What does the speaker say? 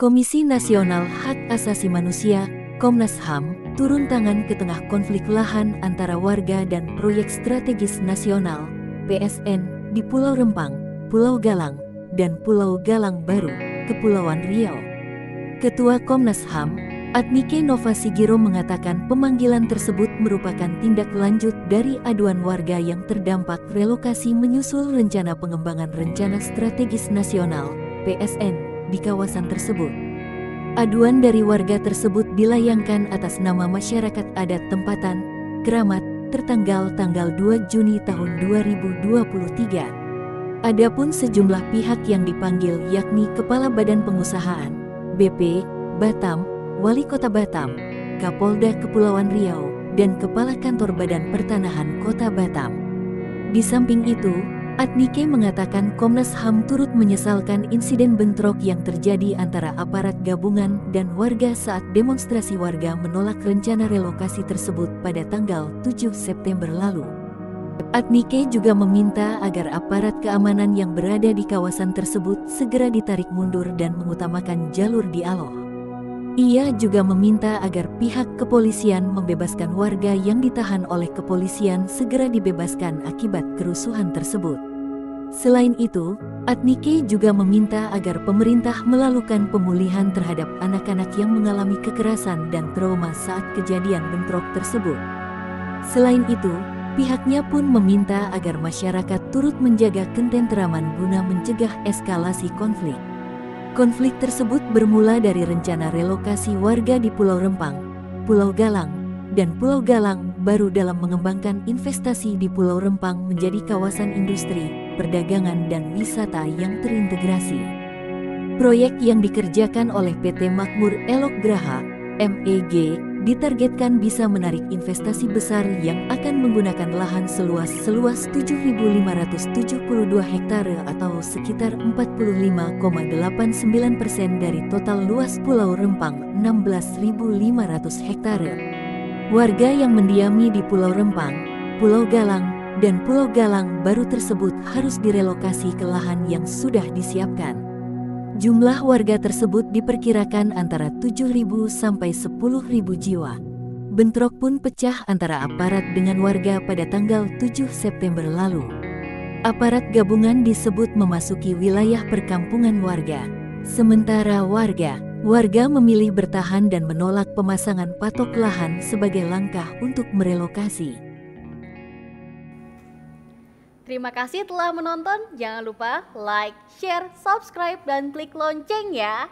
Komisi Nasional Hak Asasi Manusia, Komnas HAM, turun tangan ke tengah konflik lahan antara warga dan Proyek Strategis Nasional, PSN, di Pulau Rempang, Pulau Galang, dan Pulau Galang Baru, Kepulauan Riau. Ketua Komnas HAM, Adnike Nova Sigiro mengatakan pemanggilan tersebut merupakan tindak lanjut dari aduan warga yang terdampak relokasi menyusul rencana pengembangan Rencana Strategis Nasional, PSN, di kawasan tersebut. Aduan dari warga tersebut dilayangkan atas nama masyarakat adat tempatan, Keramat, tertanggal tanggal 2 Juni tahun 2023. Adapun sejumlah pihak yang dipanggil yakni Kepala Badan Pengusahaan, BP, Batam, Wali Kota Batam, Kapolda Kepulauan Riau, dan Kepala Kantor Badan Pertanahan Kota Batam. Di samping itu, Adnike mengatakan Komnas HAM turut menyesalkan insiden bentrok yang terjadi antara aparat gabungan dan warga saat demonstrasi warga menolak rencana relokasi tersebut pada tanggal 7 September lalu. Adnike juga meminta agar aparat keamanan yang berada di kawasan tersebut segera ditarik mundur dan mengutamakan jalur dialog. Ia juga meminta agar pihak kepolisian membebaskan warga yang ditahan oleh kepolisian segera dibebaskan akibat kerusuhan tersebut. Selain itu, Adnike juga meminta agar pemerintah melakukan pemulihan terhadap anak-anak yang mengalami kekerasan dan trauma saat kejadian bentrok tersebut. Selain itu, pihaknya pun meminta agar masyarakat turut menjaga ketenteraman guna mencegah eskalasi konflik. Konflik tersebut bermula dari rencana relokasi warga di Pulau Rempang, Pulau Galang, dan Pulau Galang Baru dalam mengembangkan investasi di Pulau Rempang menjadi kawasan industri, perdagangan dan wisata yang terintegrasi. Proyek yang dikerjakan oleh PT Makmur Elok Graha, MEG, ditargetkan bisa menarik investasi besar yang akan menggunakan lahan seluas 7.572 hektare atau sekitar 45,89% dari total luas Pulau Rempang 16.500 hektare. Warga yang mendiami di Pulau Rempang, Pulau Galang, dan Pulau Galang Baru tersebut harus direlokasi ke lahan yang sudah disiapkan. Jumlah warga tersebut diperkirakan antara 7.000 sampai 10.000 jiwa. Bentrok pun pecah antara aparat dengan warga pada tanggal 7 September lalu. Aparat gabungan disebut memasuki wilayah perkampungan warga. Sementara warga memilih bertahan dan menolak pemasangan patok lahan sebagai langkah untuk merelokasi. Terima kasih telah menonton. Jangan lupa like, share, subscribe, dan klik lonceng ya.